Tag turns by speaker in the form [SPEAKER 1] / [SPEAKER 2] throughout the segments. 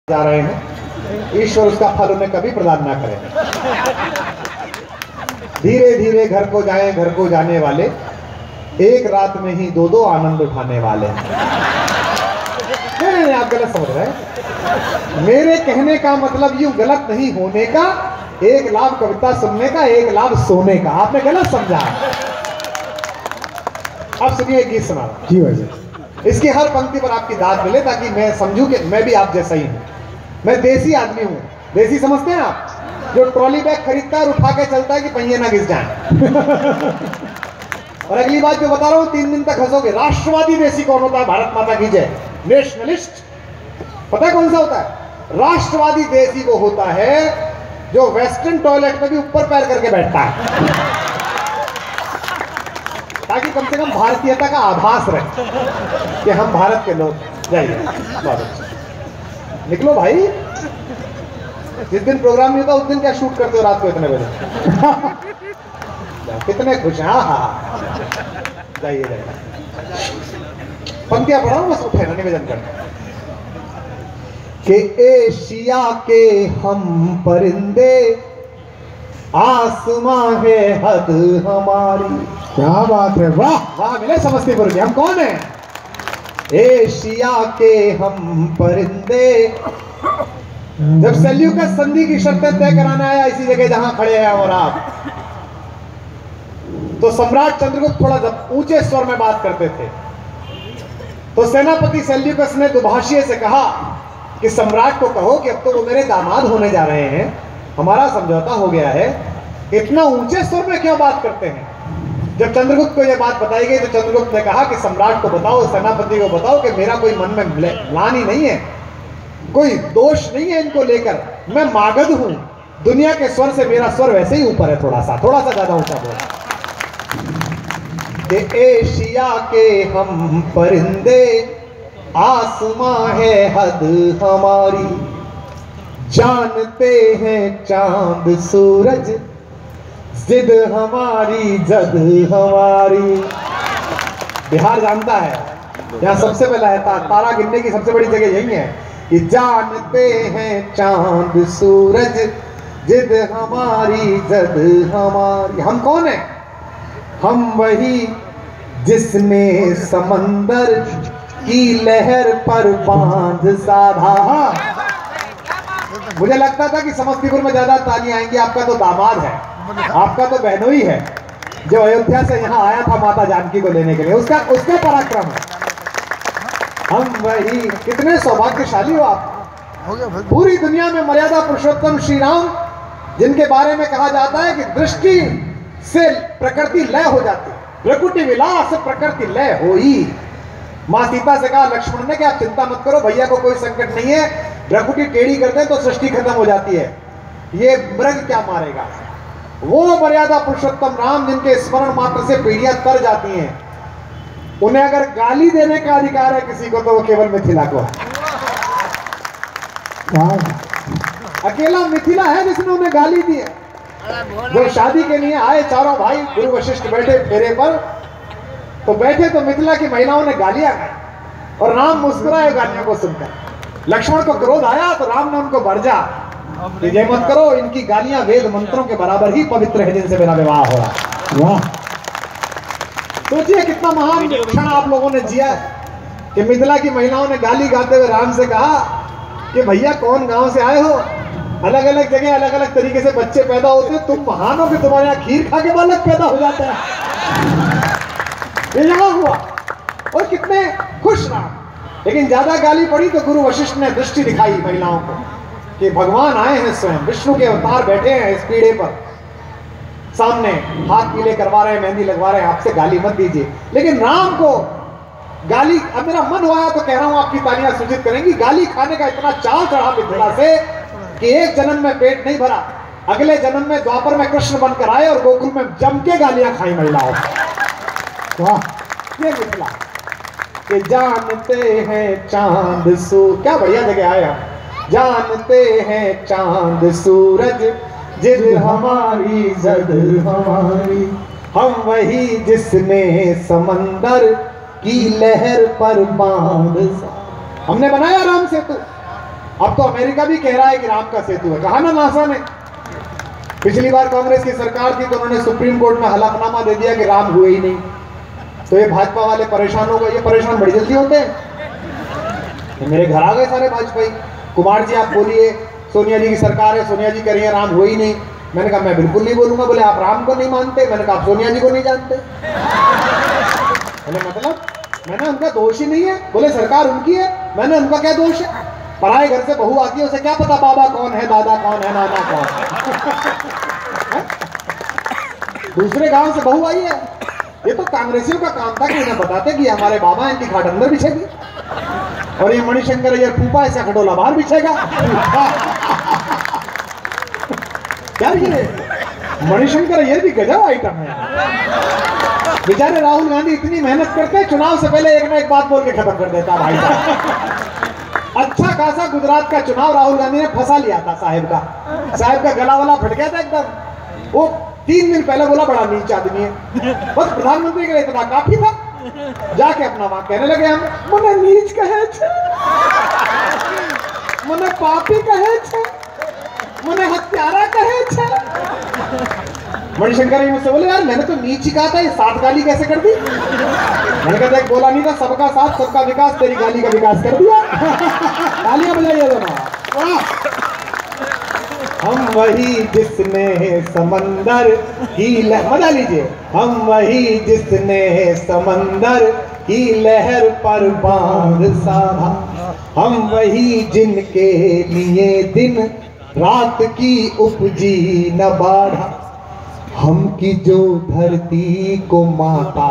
[SPEAKER 1] जा रहे हैं, ईश्वर उसका फल उन्हें कभी प्रदान ना करे। धीरे धीरे घर को जाएं, घर को जाने वाले, एक रात में ही दो दो आनंद उठाने वाले। नहीं, आप गलत समझ रहे हैं। मेरे कहने का मतलब यूं गलत नहीं होने का, एक लाभ कविता सुनने का, एक लाभ सोने का। आपने गलत समझा। अब सुनिए, गीत सुना जी भाई। इसकी हर पंक्ति पर आपकी दाद मिले ताकि मैं समझूं कि मैं भी आप जैसा ही हूं। मैं देसी आदमी हूं। देसी समझते हैं आप? जो ट्रॉली बैग खरीदता है और उठा के चलता है कि पहिए ना घिस जाए। और अगली बात जो बता रहा हूं, 3 दिन तक हंसोगे। राष्ट्रवादी देसी कौन होता है? भारत माता की जय। नेशनलिस्ट पता है कौन सा होता है? राष्ट्रवादी देसी वो होता है जो वेस्टर्न टॉयलेट में भी ऊपर पैर करके बैठता है, ताकि कम से कम भारतीयता का आभास रहे कि हम भारत के लोग। जाइए, निकलो भाई। जिस दिन प्रोग्राम नहीं होता उस दिन क्या शूट करते हो रात को इतने बजे? कितने खुश हैं। हाँ, जाइए जाइए। पंक्तियां पढ़ा बस, उठे ना, निवेदन करते कि एशिया के हम परिंदे, आसमां है हद हमारी। क्या बात है, वाह वाह। मिले समस्तीपुर के। हम कौन है? एशिया के हम परिंदे। जब सेल्यूकस संधि की शर्तें तय कराने आया इसी जगह जहां खड़े हैं और आप, तो सम्राट चंद्रगुप्त थोड़ा ऊंचे स्वर में बात करते थे। तो सेनापति सेल्यूकस ने दुभाषिए से कहा कि सम्राट को कहो कि अब तो वो मेरे दामाद होने जा रहे हैं, हमारा समझौता हो गया है, इतना ऊंचे स्वर में क्यों बात करते हैं? जब चंद्रगुप्त को यह बात बताई गई तो चंद्रगुप्त ने कहा कि सम्राट को बताओ, सेनापति को बताओ कि मेरा कोई मन में म्लानी नहीं है, कोई दोष नहीं है इनको लेकर। मैं मागध हूं, दुनिया के स्वर से मेरा स्वर वैसे ही ऊपर है, थोड़ा सा ज्यादा ऊंचा बोला। एशिया के हम परिंदे, आसमां है हद हमारी। जानते हैं चांद सूरज, जिद हमारी जद हमारी। बिहार जानता है, यहाँ सबसे पहला है तारा गिनने की सबसे बड़ी जगह यही है कि जानते हैं चांद सूरज, जिद हमारी जद हमारी। हम कौन है? हम वही जिसने समंदर की लहर पर बांध साधा। मुझे लगता था कि समस्तीपुर में ज्यादा तालियां आएंगी। आपका तो दामाद है, आपका तो बहनोई है जो अयोध्या से यहाँ आया था माता जानकी को लेने के लिए। उसका पराक्रम है। हम वही। कितने सौभाग्यशाली हो आप। पूरी दुनिया में मर्यादा पुरुषोत्तम श्री राम, जिनके बारे में कहा जाता है कि दृष्टि से प्रकृति लय हो जाती, प्रकृति विलास प्रकृति लय हो ही। माँ सीता से कहा लक्ष्मण ने कि आप चिंता मत करो, भैया को कोई संकट नहीं है, प्रकृति टेढ़ी करते तो सृष्टि खत्म हो जाती है, ये मृग क्या मारेगा। वो मर्यादा पुरुषोत्तम राम जिनके स्मरण मात्र से पीढ़ियां तर जाती हैं, उन्हें अगर गाली देने का अधिकार है किसी को तो वो केवल मिथिला को है। अकेला मिथिला है जिसने उन्हें गाली दी है। जब शादी के लिए आए चारों भाई, गुरु वशिष्ठ बैठे फेरे पर, तो बैठे तो मिथिला की महिलाओं ने गालियां गाई और राम मुस्कुराए गालियों को सुनकर। लक्ष्मण को क्रोध आया तो राम ने उनको बरजा कि जय मत करो, इनकी गालियां वेद मंत्रों के बराबर ही पवित्र है जिनसे मेरा विवाह हो रहा। वाह, सोचिए कितना महान क्षण आप लोगों ने जिया है कि मिथिला की महिलाओं ने गाली गाते हुए राम से कहा कि भैया कौन गांव से आए हो, अलग अलग जगह अलग अलग तरीके से बच्चे पैदा होते हैं, तुम महान हो कि तुम्हारे यहाँ खीर खा के बालक पैदा हो जाता है। ये यहाँ हुआ और कितने खुश रहा। लेकिन ज्यादा गाली पड़ी तो गुरु वशिष्ठ ने दृष्टि दिखाई महिलाओं को कि भगवान आए हैं, स्वयं विष्णु के अवतार बैठे हैं इस पीढ़े पर, सामने हाथ पीले करवा रहे हैं, मेहंदी लगवा रहे हैं, आपसे गाली मत दीजिए। लेकिन राम को गाली, अब मेरा मन हुआ तो कह रहा हूं, आपकी तालियां सूचित करेंगी, गाली खाने का इतना चाव चढ़ा मिथिला से कि एक जन्म में पेट नहीं भरा, अगले जन्म में द्वापर में कृष्ण बनकर आए और गोकुल में जम के गालियां खाई महिलाओं। वाह, ये मिथिला कि जानते हैं चांद सूरज, क्या बढ़िया जगह आए हम। जानते हैं चांद सूरज, जिद हमारी जद हमारी। हम वही जिसने समंदर की लहर पर बांध। हमने बनाया राम सेतु, अब तो अमेरिका भी कह रहा है कि राम का सेतु है। कहा ना नासा ने, पिछली बार कांग्रेस की सरकार थी तो उन्होंने सुप्रीम कोर्ट में हलफनामा दे दिया कि राम हुए ही नहीं। तो ये भाजपा वाले परेशान हो गए। ये परेशान बड़ी जल्दी होते हैं। मेरे घर आ गए सारे भाजपाई, कुमार जी आप बोलिए, सोनिया जी की सरकार है, सोनिया जी कह रही है राम हुए ही नहीं। मैंने कहा मैं बिल्कुल नहीं बोलूंगा। बोले आप राम को नहीं मानते? मैंने कहा आप सोनिया जी को नहीं जानते। बोले मतलब? मैंने उनका दोष ही नहीं है। बोले सरकार उनकी है, मैंने उनका क्या दोष है? पराए घर से बहू आती है, उसे क्या पता बाबा कौन है, दादा कौन है, नाना कौन है? दूसरे गांव से बहू आई है। ये तो कांग्रेसियों का काम था कि उन्हें बताते कि हमारे बाबा हैं, इनकी खाट अंदर बिछेगी और ये मणिशंकर अय्यर फूफा ऐसा खटोला बाहर बिछेगा। क्या ये मणिशंकर अय्यर भी गजब आइटम है। बेचारे राहुल गांधी इतनी मेहनत करते हैं, चुनाव से पहले एक ना एक बात बोल के खत्म कर देता भाई साहब। अच्छा खासा गुजरात का चुनाव राहुल गांधी ने फंसा लिया था साहेब का गला वाला फट गया था एकदम। वो 3 दिन पहले बोला बड़ा नीच आदमी है, बस प्रधानमंत्री के लिए इतना काफी था। जाके अपना वहां कहने लगे हम मने नीच कहे छे, मने पापी कहे छे, मने हत्यारा कहे छे। मणिशंकर जी मुझसे बोले यार मैंने तो नीच ही कहा था, ये 7 गाली कैसे कर दी? मैंने कहा देख बोला नहीं था सबका साथ सबका विकास, तेरी गाली का विकास कर दिया। तालियां बजाइए दोनों। हम वही जिसने समंदर की मजा लीजिए, हम वही जिसने समंदर की लहर पर बांध साधा, हम वही जिनके लिए दिन रात की उपजी न बाढ़ा, हम की जो धरती को माता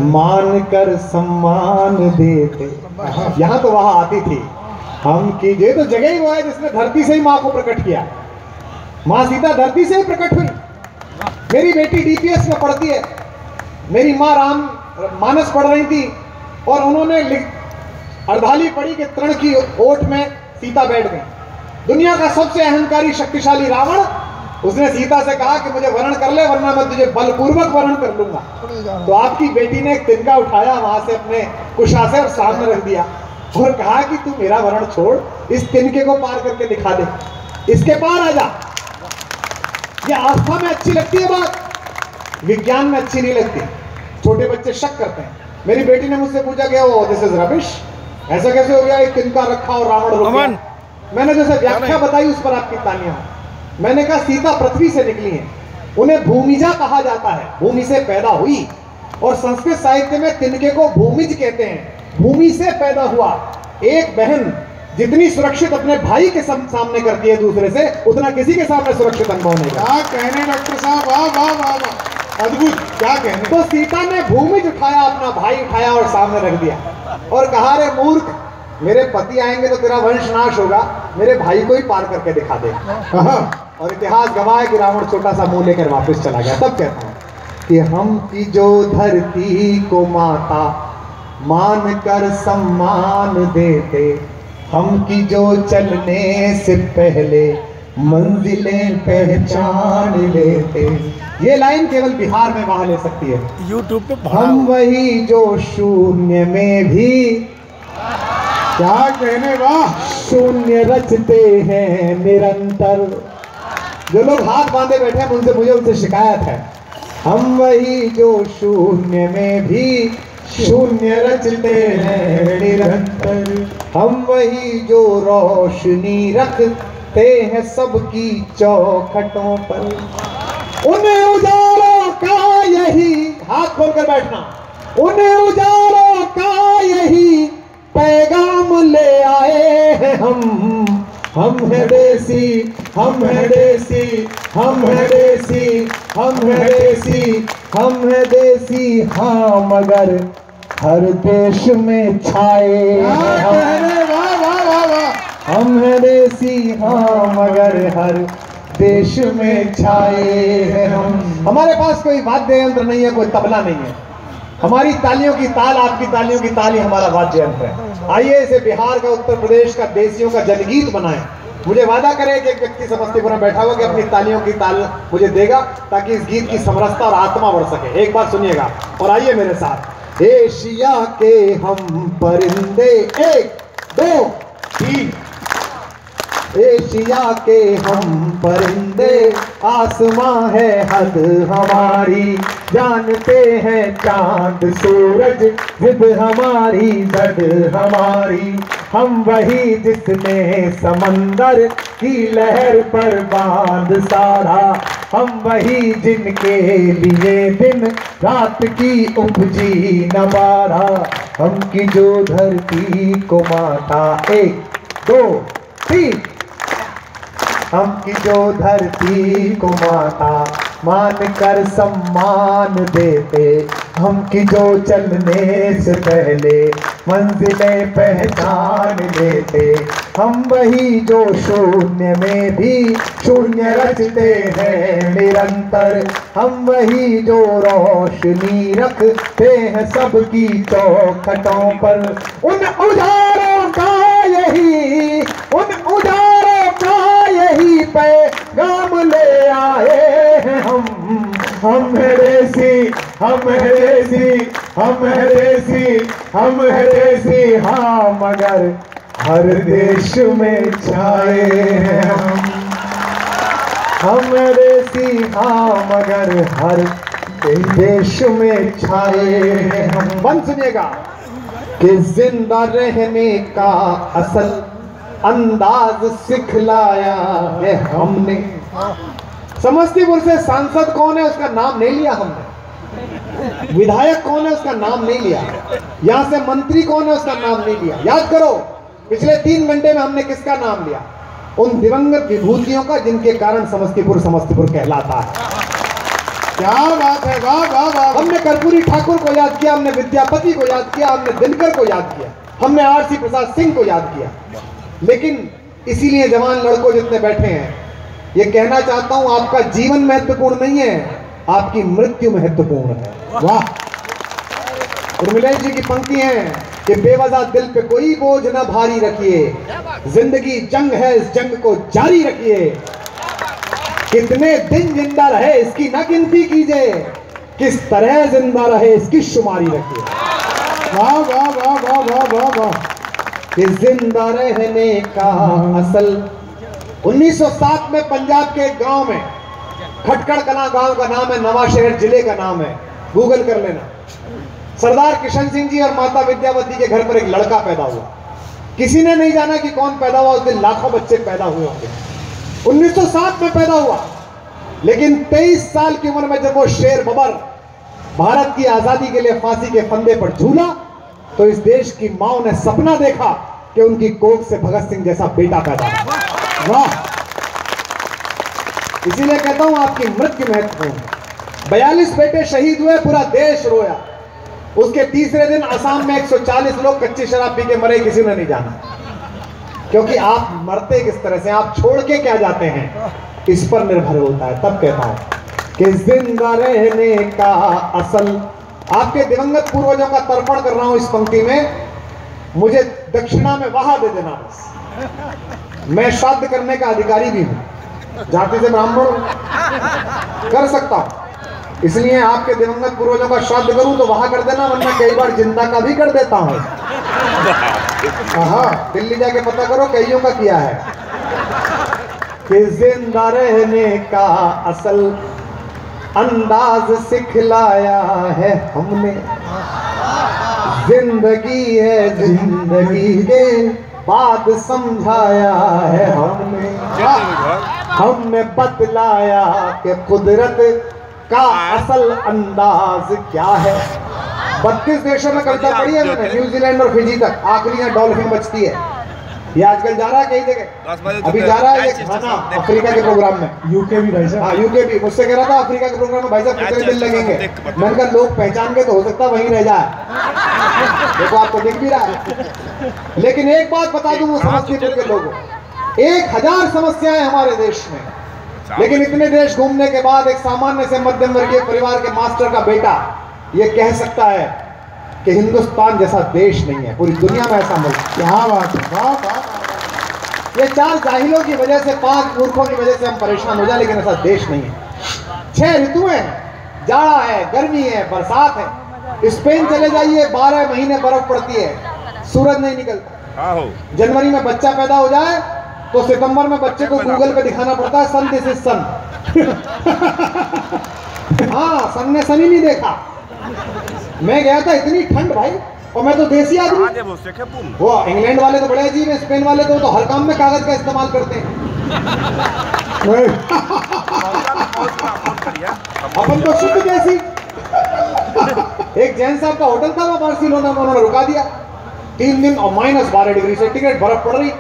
[SPEAKER 1] मान कर सम्मान देते। यहाँ तो वहां आती थी हम की, ये तो जगह ही वो है जिसने धरती से ही माँ को प्रकट किया। माँ सीता धरती से ही प्रकट हुई। मेरी बेटी डीपीएस में पढ़ती है, मेरी माँ राम मानस पढ़ रही थी और उन्होंने अर्धाली पढ़ी कि तृण की ओट में सीता बैठ गई। दुनिया का सबसे अहंकारी शक्तिशाली रावण, उसने सीता से कहा कि मुझे वर्ण कर ले वरना मैं तुझे बलपूर्वक वर्ण कर लूंगा। तो आपकी बेटी ने एक तिनका उठाया वहां से अपने कुशा से और सामने रख दिया और कहा कि तू मेरा वर्ण छोड़, इस तिनके को पार करके दिखा दे, इसके पार आ जा। ये आस्था में अच्छी लगती है बात, विज्ञान में अच्छी नहीं लगती। छोटे बच्चे शक करते हैं। मेरी बेटी ने मुझसे पूछा कि ओ दिस इज रबिश, ऐसा कैसे हो गया, एक तिनका रखा और रावण रुक गया। मैंने जैसे व्याख्या बताई उस पर आपकी तालियां। मैंने कहा सीता पृथ्वी से निकली है, उन्हें भूमिजा कहा जाता है, भूमि से पैदा हुई। और संस्कृत साहित्य में तिनके को भूमिज कहते हैं, भूमि से पैदा हुआ। एक बहन जितनी सुरक्षित अपने भाई के सामने करती है दूसरे से, उतना किसी के सामने सुरक्षित अनुभव नहीं। क्या कहने डॉक्टर साहब, वाह वाह वाह वाह, अद्भुत, क्या कहने। तो सीता ने भूमिज उठाया, अपना भाई उठाया और सामने रख दिया और कहा रे मूर्ख, मेरे पति आएंगे तो तेरा वंश नाश होगा, मेरे भाई को ही पार करके दिखा दे। और इतिहास गवाह है कि रावण छोटा सा मुंह लेकर वापस चला गया। तब कहता हूं कि हम की जो धरती को माता मान कर सम्मान देते, हम की जो चलने से पहले मंजिलें पहचान लेते। ये लाइन केवल बिहार में वहां ले सकती है, यूट्यूब पे। हम वही जो शून्य में भी, क्या कहने, वाह, शून्य रचते हैं निरंतर। जो लोग हाथ बांधे बैठे हैं उनसे मुझे उनसे शिकायत है। हम वही जो शून्य में भी शून्य रचते हैं निरंतर, हम वही जो रोशनी रखते हैं सबकी चौखटों पर। उन्हें उजालों का यही, हाथ खोलकर बैठना, उन्हें उजालों का यही पैगाम ले आए हैं हम हैं देसी, हम हैं देसी, हम हैं देसी, हम हैं देसी, हम हैं देसी, हाँ मगर हर देश में छाए हैं हम हैं देसी, हाँ मगर हर देश में छाए हैं हम। हमारे पास कोई वाद्य यंत्र नहीं है, कोई तबला नहीं है, हमारी तालियों की ताल आपकी तालियों की ताल ही हमारा वाद्य यंत्र है। आइए इसे बिहार का, उत्तर प्रदेश का, देसियों का जनगीत बनाएं। मुझे वादा करे कि एक व्यक्ति समस्तीपुर में बैठा हुआ कि अपनी तालियों की ताल मुझे देगा ताकि इस गीत की समरसता और आत्मा बढ़ सके। एक बार सुनिएगा और आइए मेरे साथ। एशिया के हम परिंदे, 1 2 3 एशिया के हम परिंदे, आसमां है हद हमारी, जानते हैं चांद सूरज जिद हमारी जद हमारी, हम वही जिसने समंदर की लहर पर बांध साधा, हम वही जिनके लिए दिन रात की उपजी न बारा, हम की जो धरती को माता, 1 2 3, हम की जो धरती को माता मान कर सम्मान देते, हम की जो चलने से पहले मंजिलें पहचान लेते, हम वही जो शून्य में भी शून्य रचते हैं निरंतर, हम वही जो रोशनी रखते हैं सबकी चौखटों पर, उन उजारों का यही, उन उजारों का यही पैगाम ले आए हैं हम हैं देसी, हम हैं देसी, हम हैं देसी, हम हैं देसी, हाँ मगर हर देश में छाए हैं हम हैं देसी, हाँ मगर हर देश में छाए हैं हम। बंद सुनिएगा कि जिंदा रहने का असल अंदाज सिखलाया है हमने। समस्तीपुर से सांसद कौन है उसका नाम नहीं लिया हमने, विधायक कौन है उसका नाम नहीं लिया, यहां से मंत्री कौन है उसका नाम नहीं लिया। याद करो पिछले 3 घंटे में हमने किसका नाम लिया, उन दिवंगत विभूतियों का जिनके कारण समस्तीपुर समस्तीपुर कहलाता है। क्या बात है, वाह वाह वाह। हमने कर्पूरी ठाकुर को याद किया, हमने विद्यापति को याद किया, हमने दिनकर को याद किया, हमने आरसी प्रसाद सिंह को याद किया। लेकिन इसीलिए जवान लड़कों जितने बैठे हैं, ये कहना चाहता हूं आपका जीवन महत्वपूर्ण नहीं है, आपकी मृत्यु महत्वपूर्ण है। वाह। उर्मिला जी की पंक्ति है कि बेवजह दिल पे कोई बोझ न भारी रखिए, जिंदगी जंग है इस जंग को जारी रखिए, कितने दिन जिंदा रहे इसकी न गिनती कीजिए, किस तरह जिंदा रहे इसकी शुमारी रखिए। वाह वाह वाह वाह वाह वाह वाह। कि जिंदा रहने का असल 1907 में पंजाब के एक गांव में, खटकड़ कलां गांव का नाम है, नवाशहर जिले का नाम है, गूगल कर लेना। सरदार किशन सिंह जी और माता विद्यावती के घर पर एक लड़का पैदा हुआ। किसी ने नहीं जाना कि कौन पैदा हुआ, उस दिन लाखों बच्चे पैदा हुए होंगे। 1907 में पैदा हुआ, लेकिन 23 साल की उम्र में जब वो शेर बबर भारत की आजादी के लिए फांसी के फंदे पर झूला, तो इस देश की मां ने सपना देखा कि उनकी कोख से भगत सिंह जैसा बेटा पैदा हो। वाह। इसीलिए कहता हूं आपकी मृत्यु महत्वपूर्ण। 42 बेटे शहीद हुए, पूरा देश रोया। उसके तीसरे दिन असम में 140 लोग कच्ची शराब पी के मरे, किसी ने नहीं जाना। क्योंकि आप मरते किस तरह से, आप छोड़ के क्या जाते हैं, इस पर निर्भर होता है। तब कहता है कि जिंदा रहने का असल, आपके दिवंगत पूर्वजों का तर्पण कर रहा हूं इस पंक्ति में, मुझे दक्षिणा में वहा दे देना बस। मैं श्राद्ध करने का अधिकारी भी हूं, जाति से ब्राह्मण कर सकता हूं, इसलिए आपके दिवंगत पूर्वजों का श्राद्ध करूं तो वहां कर देना, वरना कई बार जिंदा का भी कर देता हूं। हाँ, दिल्ली जाके पता करो कईयों का किया है। कि जिंदा रहने का असल अंदाज सिखलाया है हमने, जिंदगी है जिंदगी के बाद समझाया है हमने बतलाया कि कुदरत का असल अंदाज क्या है। 32 देशों में कविता पढ़ी है मैंने, न्यूजीलैंड और फिजी तक, आखिरी यहाँ डॉल्फिन बचती है। ये आजकल जा रहा है कई जगह, अभी जा रहा है ये खाना अफ्रीका के प्रोग्राम में, यूके भी भाई साहब। हाँ यूके भी, मुझसे कह रहा था अफ्रीका के प्रोग्राम में भाई साहब कितने दिन लगेंगे। मैंने कहा लोग पहचान के तो हो सकता वहीं रह जाए, देखो आपको दिख भी रहा है। लेकिन एक बात बता दूं समस्तीपुर के लोगों, 1000 समस्याएं हमारे देश में, लेकिन इतने देश घूमने के बाद एक सामान्य से मध्यम वर्गीय परिवार के मास्टर का बेटा ये कह सकता है कि हिंदुस्तान जैसा देश नहीं है पूरी दुनिया में, ऐसा मुल्क। क्या बात है, वाह वाह। ये 4 जाहिलों की वजह से, 5 मूर्खों की वजह से हम परेशान हो जाए, लेकिन ऐसा देश नहीं है। 6 ऋतुएं हैं, जाड़ा है, गर्मी है, बरसात है। स्पेन चले जाइए, 12 महीने बर्फ पड़ती है, सूरज नहीं निकलता। जनवरी में बच्चा पैदा हो जाए तो सितंबर में बच्चे को गूगल पे दिखाना पड़ता है सन दिस इज सन। हाँ, सन ने सन ही नहीं देखा। मैं गया था, इतनी ठंड भाई, और मैं तो देसी आदमी। वो इंग्लैंड वाले तो बड़े अजीब है, स्पेन वाले तो हर काम में कागज का इस्तेमाल करते हैं। अपन तो शुद्ध देसी। एक जैन साहब का होटल था, वो बार्सिलोना में, उन्होंने रुका दिया 3 दिन और -12 डिग्री सेंटीग्रेड बर्फ पड़ रही।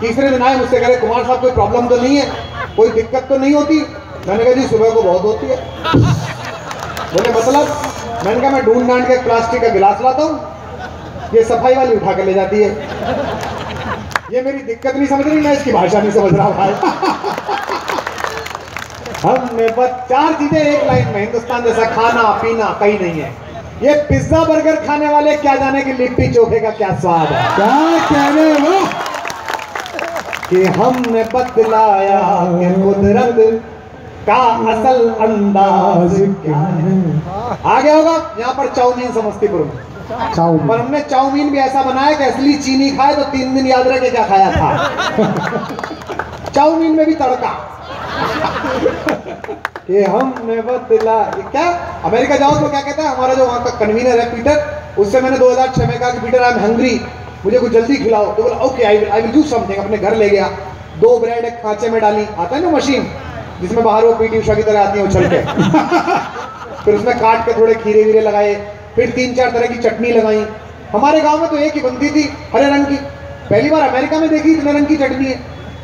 [SPEAKER 1] तीसरे दिन आए, मुझसे कह रहे कुमार साहब कोई प्रॉब्लम तो नहीं है, कोई दिक्कत तो नहीं होती? मैंने कहा जी सुबह को बहुत होती है। बोले मतलब? मैंने कहा मैं ढूंढ ढांड के प्लास्टिक का गिलास लाता हूँ, ये सफाई वाली उठा के ले जाती है। ये मेरी दिक्कत नहीं समझ रही, मैं इसकी भाषा नहीं समझ रहा भाई। हमने बस 4 चीजें एक लाइन में, हिंदुस्तान जैसा खाना पीना कहीं नहीं है। ये पिज्जा बर्गर खाने वाले क्या जाने कि लिट्टी चोखे का क्या स्वाद है। क्या कह रहे हो कि हमने बतलाया कि कुदरत का असल अंदाज क्या है। आ गया होगा यहाँ पर चाउमीन समस्तीपुर में, पर हमने चाउमीन भी ऐसा बनाया कि असली चीनी खाए तो 3 दिन याद रखे क्या खाया था। चाउमीन में भी तड़का। कि हमने बदला, क्या अमेरिका जाओ तो क्या कहता है हमारा जो वहाँ का कन्वीनर है पीटर, उससे मैंने 2006 में कहा कि पीटर आई एम हंग्री, मुझे कुछ जल्दी खिलाओ। तो बोला okay I will do something. अपने घर ले गया, 2 ब्रेड एक खांचे में डाली, आता है ना मशीन जिसमें बाहर वो पीटी उषा की तरह आती है उछल के। फिर उसमें काट के थोड़े खीरे वीरे लगाए, फिर 3-4 तरह की चटनी लगाई। हमारे गांव में तो एक ही बनती थी हरे रंग की, पहली बार अमेरिका में देखी इतने रंग की चटनी है।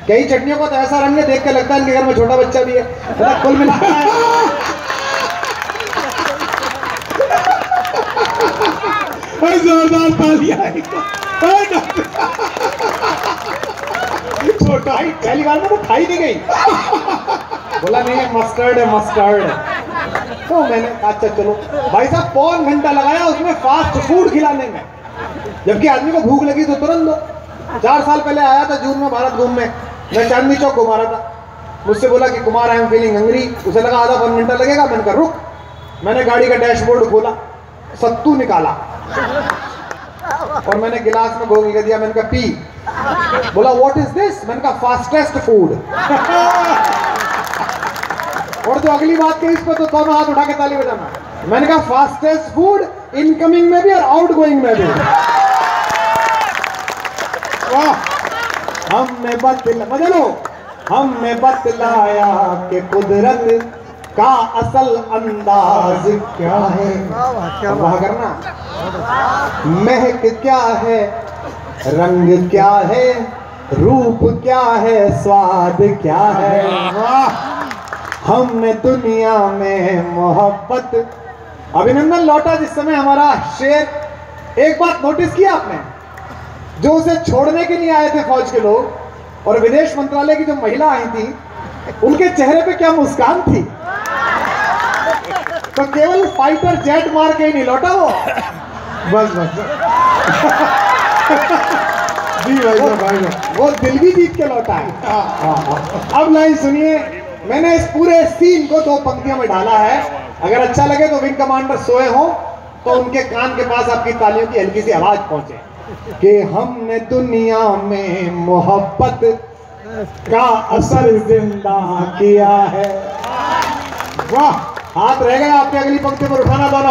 [SPEAKER 1] कई चटनियों को तो ऐसा रंग है देख के लगता है इनके घर में छोटा बच्चा भी है। कुल मिला जोरदार तालियां। छोटा ही पहली बार में तो खाई नहीं गई। बोला नहीं मस्टर्ड है मस्टर्ड। तो मैंने अच्छा चलो भाई साहब, 1.25 घंटा लगाया उसमें फास्ट फूड खिलाने में, जबकि आदमी को भूख लगी तो तुरंत दो। 4 साल पहले आया था जून में भारत घूमने, मैं चांदनी चौक घुमा रहा था। मुझसे बोला कि Kumar I am feeling hungry. उसे लगा आधा 1 घंटा लगेगा। मैंने कहा रुक। मैंने गाड़ी का डैशबोर्ड खोला, सत्तू निकाला और मैंने गिलास में घोल के दिया। मैंने कहा पी। बोला व्हाट इज दिस? मैंने कहा फास्टेस्ट फूड। और जो अगली बात कही इस पर तो दोनों हाथ उठा के ताली बजाना। मैंने कहा फास्टेस्ट फूड इनकमिंग में भी और आउटगोइंग में भी। वाह, हमने बतलाया कि कुदरत का असल अंदाज क्या है। वाह करना। महक क्या है, रंग क्या है, रूप क्या है, स्वाद क्या है। वाह, हमने दुनिया में मोहब्बत। अभिनंदन लौटा जिस समय हमारा शेर। एक बात नोटिस किया आपने, जो उसे छोड़ने के लिए आए थे फौज के लोग और विदेश मंत्रालय की जो महिला आई थी, उनके चेहरे पे क्या मुस्कान थी। तो केवल फाइटर जेट मार के ही नहीं लौटा वो, बस जी भाई वो दिल भी जीत के लौटा है। अब लाइन सुनिए, मैंने इस पूरे सीन को 2 पंक्तियों में डाला है। अगर अच्छा लगे तो विंग कमांडर सोए हो तो उनके कान के पास आपकी तालियों की हल्की सी आवाज पहुंचे कि हमने दुनिया में मोहब्बत का असर जिंदा किया है। वाह, हाथ रह गया आपके अगली पंक्ति पर उठाना दोनों।